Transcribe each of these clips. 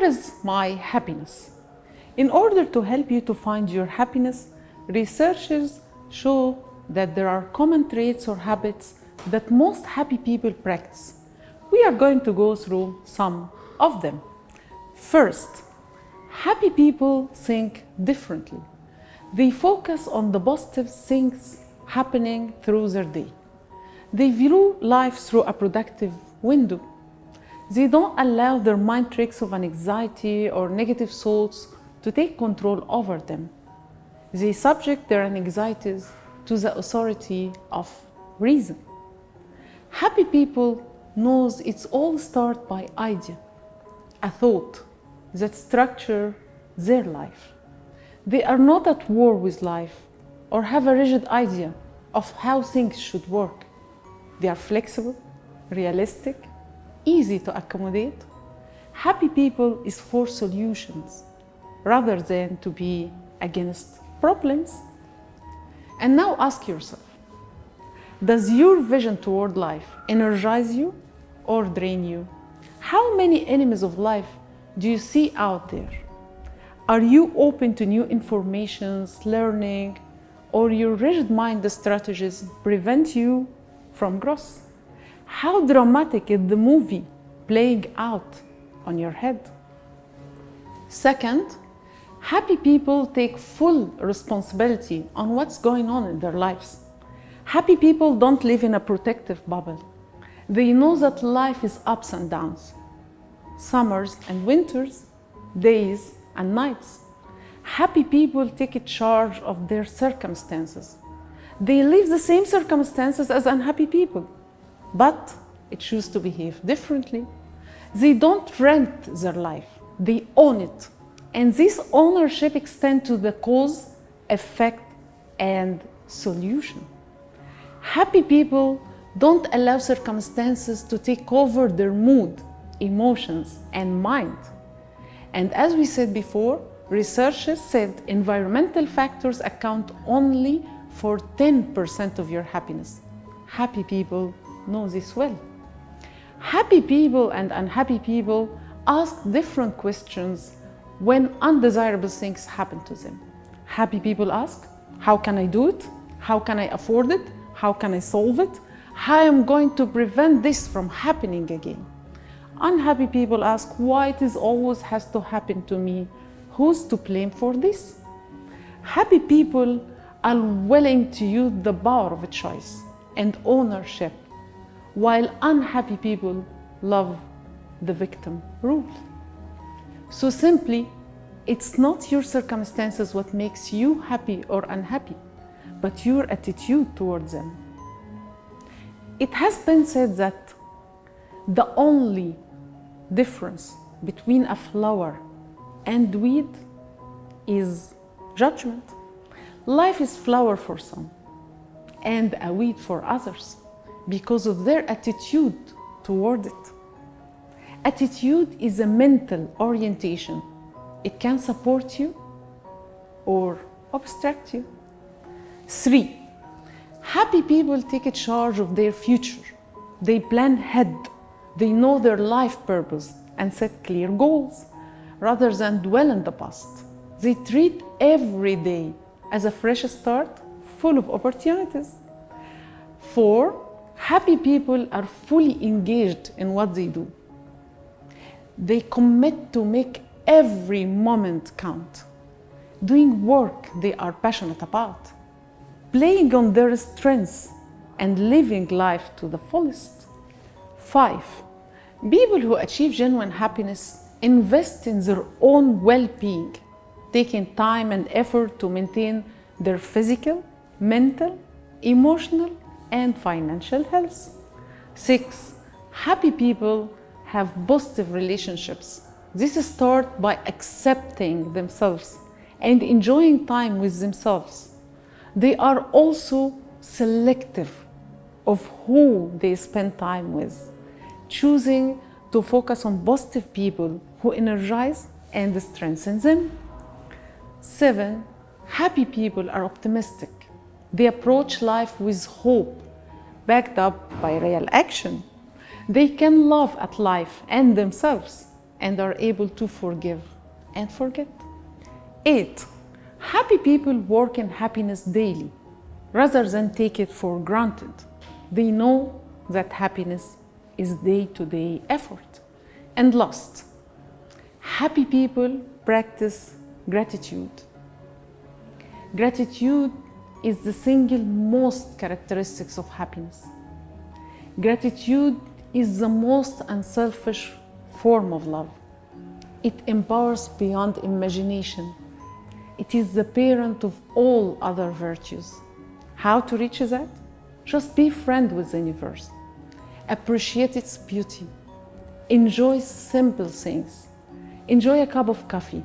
where is my happiness? In order to help you to find your happiness, researchers show that there are common traits or habits that most happy people practice. We are going to go through some of them. First, happy people think differently. They focus on the positive things happening through their day. They view life through a productive window. They don't allow their mind tricks of anxiety or negative thoughts to take control over them. They subject their anxieties to the authority of reason. Happy people knows it's all starts by idea, a thought that structure their life. They are not at war with life or have a rigid idea of how things should work. They are flexible, realistic, easy to accommodate. Happy people is for solutions rather than to be against problems. And now ask yourself, does your vision toward life energize you or drain you? How many enemies of life do you see out there? Are you open to new informations, learning, or your rigid mind strategies prevent you from growth? How dramatic is the movie playing out on your head? Second, happy people take full responsibility on what's going on in their lives. Happy people don't live in a protective bubble. They know that life is ups and downs, summers and winters, days and nights. Happy people take charge of their circumstances. They live the same circumstances as unhappy people, but they choose to behave differently. They don't rent their life, they own it. And this ownership extends to the cause, effect, and solution. Happy people don't allow circumstances to take over their mood, emotions, and mind. And as we said before, researchers said environmental factors account only for 10% of your happiness. Happy people know this well. Happy people and unhappy people ask different questions when undesirable things happen to them. Happy people ask, how can I do it? How can I afford it? How can I solve it? How am I going to prevent this from happening again? Unhappy people ask, why it always has to happen to me? Who's to blame for this? Happy people are willing to use the power of a choice and ownership, while unhappy people love the victim rule. So simply, it's not your circumstances what makes you happy or unhappy, but your attitude towards them. It has been said that the only difference between a flower and weed is judgment. Life is flower for some and a weed for others because of their attitude toward it. Attitude is a mental orientation. It can support you or obstruct you. 3, happy people take charge of their future. They plan ahead. They know their life purpose and set clear goals rather than dwell in the past. They treat every day as a fresh start, full of opportunities. 4, happy people are fully engaged in what they do. They commit to make every moment count, doing work they are passionate about, playing on their strengths and living life to the fullest. 5, people who achieve genuine happiness invest in their own well-being, taking time and effort to maintain their physical, mental, emotional, and financial health. 6, happy people have positive relationships. This starts by accepting themselves and enjoying time with themselves. They are also selective of who they spend time with, choosing to focus on positive people who energize and strengthen them. 7, happy people are optimistic. They approach life with hope, backed up by real action. They can laugh at life and themselves and are able to forgive and forget. 8. Happy people work in happiness daily rather than take it for granted. They know that happiness is day-to-day effort. And last, happy people practice gratitude. Gratitude is the single most characteristics of happiness. Gratitude is the most unselfish form of love. It empowers beyond imagination. It is the parent of all other virtues. How to reach that? Just be friend with the universe. Appreciate its beauty. Enjoy simple things. Enjoy a cup of coffee,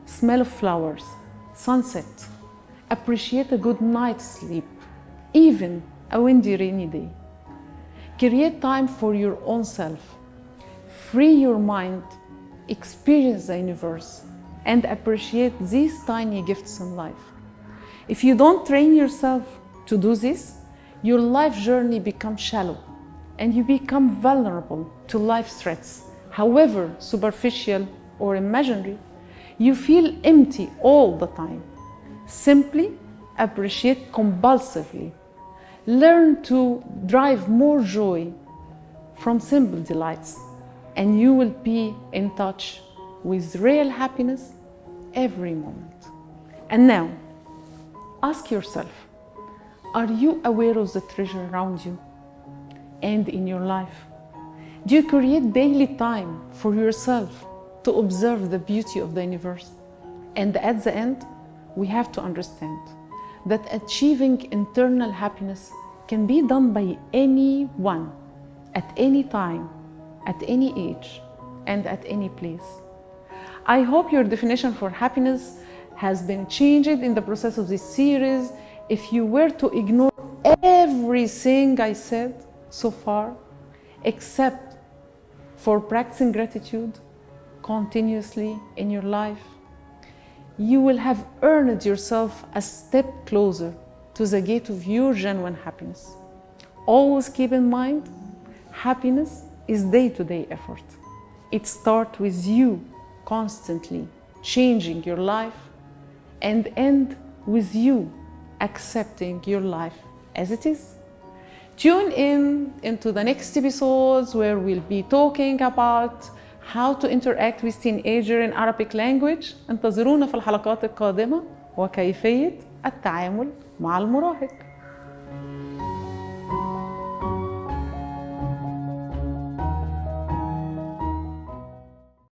smell of flowers, sunset. Appreciate a good night's sleep, even a windy rainy day. Create time for your own self. Free your mind, experience the universe, and appreciate these tiny gifts in life. If you don't train yourself to do this, your life journey becomes shallow and you become vulnerable to life threats, however superficial or imaginary. You feel empty all the time. Simply appreciate compulsively. Learn to drive more joy from simple delights, and you will be in touch with real happiness every moment. And now, ask yourself, are you aware of the treasure around you and in your life? Do you create daily time for yourself to observe the beauty of the universe? And at the end, we have to understand that achieving internal happiness can be done by anyone, at any time, at any age, and at any place. I hope your definition for happiness has been changed in the process of this series. If you were to ignore everything I said so far, except for practicing gratitude continuously in your life, you will have earned yourself a step closer to the gate of your genuine happiness. Always keep in mind, happiness is day-to-day effort. It starts with you constantly changing your life and end with you accepting your life as it is. Tune in into the next episodes where we'll be talking about how to interact with teenager in Arabic language. انتظرونا في الحلقات القادمة وكيفية التعامل مع المراهق.